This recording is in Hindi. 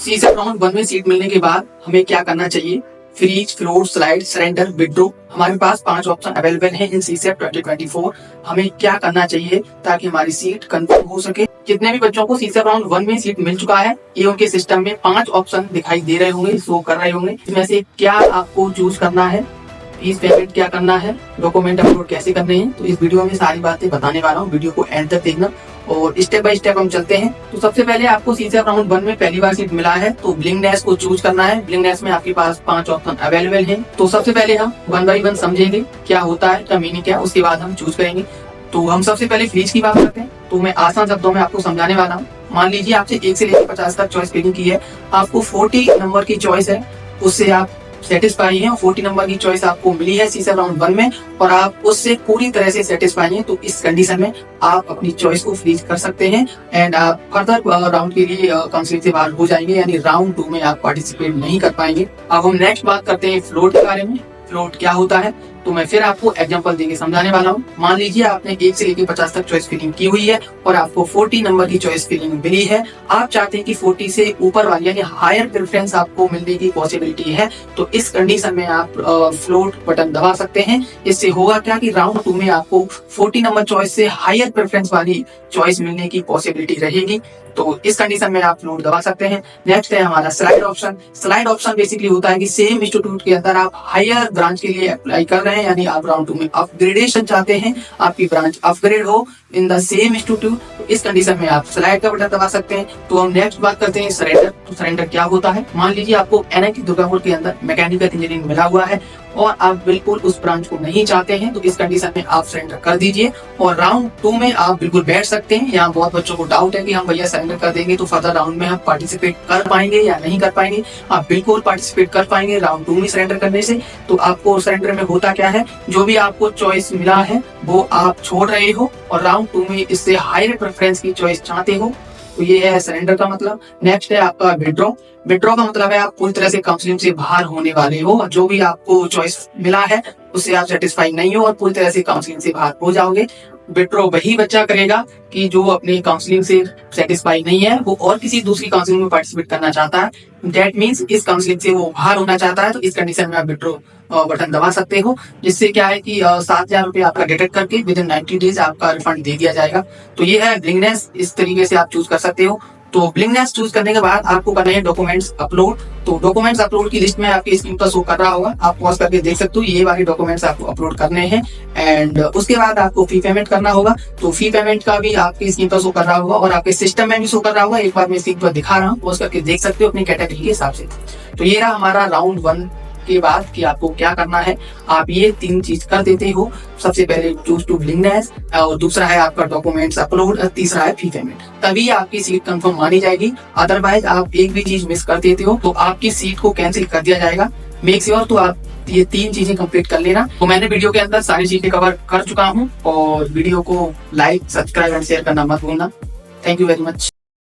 सीसेट राउंड 1 में सीट मिलने के बाद हमें क्या करना चाहिए। Freeze, float, slide, surrender, withdraw, हमारे पास 5 ऑप्शन अवेलेबल हैं इन सीसेट 2024। हमें क्या करना चाहिए ताकि हमारी सीट कंफर्म हो सके। जितने भी बच्चों को सीसेट राउंड 1 में सीट मिल चुका है, ये उनके सिस्टम में 5 ऑप्शन दिखाई दे रहे होंगे, शो कर रहे होंगे। इसमें से क्या आपको चूज करना है, फीस पेमेंट क्या करना है, डॉक्यूमेंट अपलोड कैसे करने हैं, तो इस वीडियो में सारी बातें बताने वाला हूँ। वीडियो को एंड तक देखना और स्टेप बाय स्टेप हम चलते हैं। तो सबसे पहले आपको सीसेट राउंड 1 में पहली बार सीट मिला है तो ब्लिंकनेस को चूज करना है। ब्लिंकनेस में आपके पास 5 ऑप्शन अवेलेबल हैं। तो सबसे पहले हम 1 बाय 1 समझेंगे क्या होता है, क्या मीनिंग क्या है, उसके बाद हम चूज करेंगे। तो हम सबसे पहले फ्रीज की बात करते हैं। तो मैं आसान शब्दों में आपको समझाने वाला हूँ। मान लीजिए आपसे 1 से लेकर 50 तक चॉइस फिलिंग की है, आपको 40 नंबर की चॉइस है, उससे आप सेटिस्फाई हैं और 40 नंबर की चॉइस आपको मिली है सीसेट राउंड 1 में और आप उससे पूरी तरह से सेटिस्फाई हैं। तो इस कंडीशन में आप अपनी चॉइस को फ्रीज कर सकते हैं एंड आप फर्दर राउंड के लिए काउंसलिंग से बाहर हो जाएंगे, यानी राउंड 2 में आप पार्टिसिपेट नहीं कर पाएंगे। अब हम नेक्स्ट बात करते हैं फ्लोट के बारे में। फ्लोट क्या होता है तो मैं फिर आपको एग्जांपल देके समझाने वाला हूँ। मान लीजिए आपने 1 से लेकर 50 तक चॉइस फिलिंग की हुई है और आपको 40 नंबर की चॉइस फिलिंग मिली है। आप चाहते हैं कि 40 से ऊपर वाली यानी हायर प्रेफरेंस आपको मिलने की पॉसिबिलिटी है। तो इस कंडीशन में आप फ्लोट बटन दबा सकते हैं। इससे होगा क्या कि राउंड 2 में आपको 40 नंबर चॉइस से हायर प्रेफरेंस वाली चॉइस मिलने की पॉसिबिलिटी रहेगी। तो इस कंडीशन में आप फ्लोट दबा सकते हैं। नेक्स्ट है हमारा slide option. Slide option basically होता है कि सेम इंस्टीट्यूट के अंदर आप हायर ब्रांच के लिए अप्लाई कर रहे हैं, यानी आप राउंड 2 में अपग्रेडेशन चाहते हैं, आपकी ब्रांच अपग्रेड हो इन द सेम इंस्टीट्यूट। तो इस कंडीशन में आप स्लाइड का बटन दबा सकते हैं। तो हम नेक्स्ट बात करते हैं सरेंडर। तो सरेंडर क्या होता है, मान लीजिए आपको NIT दुर्गापुर के अंदर मैकेनिकल इंजीनियरिंग मिला हुआ है और आप बिल्कुल उस ब्रांच को नहीं चाहते हैं, तो इस कंडीशन में आप सरेंडर कर दीजिए और राउंड 2 में आप बिल्कुल बैठ सकते हैं। यहाँ बहुत बच्चों को डाउट है कि हम भैया सरेंडर कर देंगे तो फर्दर राउंड में आप पार्टिसिपेट कर पाएंगे या नहीं कर पाएंगे। आप बिल्कुल पार्टिसिपेट कर पाएंगे राउंड 2 में सरेंडर करने से। तो आपको सरेंडर में होता क्या है, जो भी आपको चॉइस मिला है वो आप छोड़ रहे हो और राउंड 2 में इससे हायर प्रेफरेंस की चॉइस चाहते हो। तो ये है सरेंडर का मतलब। नेक्स्ट है आपका विड्रॉ। विड्रॉ का मतलब है आप पूरी तरह से काउंसलिंग से बाहर होने वाले हो और जो भी आपको चॉइस मिला है उससे आप सेटिस्फाई नहीं हो और पूरी तरह से काउंसलिंग से बाहर हो जाओगे। विड्रॉ वही बच्चा करेगा कि जो अपनी काउंसलिंग से सेटिस्फाई नहीं है, वो और किसी दूसरी काउंसलिंग में पार्टिसिपेट करना चाहता है। दैट मींस इस काउंसलिंग से वो बाहर होना चाहता है। तो इस कंडीशन में आप विड्रॉ बटन दबा सकते हो, जिससे क्या है कि 7,000 रुपये आपका डिडक्ट करके विद इन 90 डेज आपका रिफंड दे दिया जाएगा। तो ये है ब्लिंकनेस, इस तरीके से आप चूज कर सकते हो। तो ब्लिंकनेस चूज करने के बाद आपको करना है डॉक्यूमेंट्स अपलोड। तो डॉक्यूमेंट्स अपलोड की लिस्ट में आपकी स्क्रीन पर शो कर रहा होगा, आप पॉज करके देख सकते हो। ये वाले डॉक्यूमेंट्स आपको अपलोड करने हैं एंड उसके बाद आपको फी पेमेंट करना होगा। तो फी पेमेंट का भी आपकी स्क्रीन पर शो कर रहा होगा और आपके सिस्टम में भी शो कर रहा होगा। एक बार मैं स्क्रीन पर दिखा रहा हूँ, पॉज करके देख सकते हो अपनी कैटेगरी के हिसाब से। तो ये रहा हमारा राउंड 1 के बाद कि आपको क्या करना है। आप ये 3 चीज कर देते हो। सबसे पहले चूज टू ब्लिंकनेस और दूसरा है आपका डॉक्यूमेंट्स अपलोड और तीसरा है फी पेमेंट, तभी आपकी सीट कंफर्म मानी जाएगी। अदरवाइज आप एक भी चीज मिस कर देते हो तो आपकी सीट को कैंसिल कर दिया जाएगा। मेक श्योर तो आप ये 3 चीजें कंप्लीट कर लेना। तो मैंने वीडियो के अंदर सारी चीजें कवर कर चुका हूँ और वीडियो को लाइक, सब्सक्राइब एंड शेयर करना मत भूलना। Thank you very much.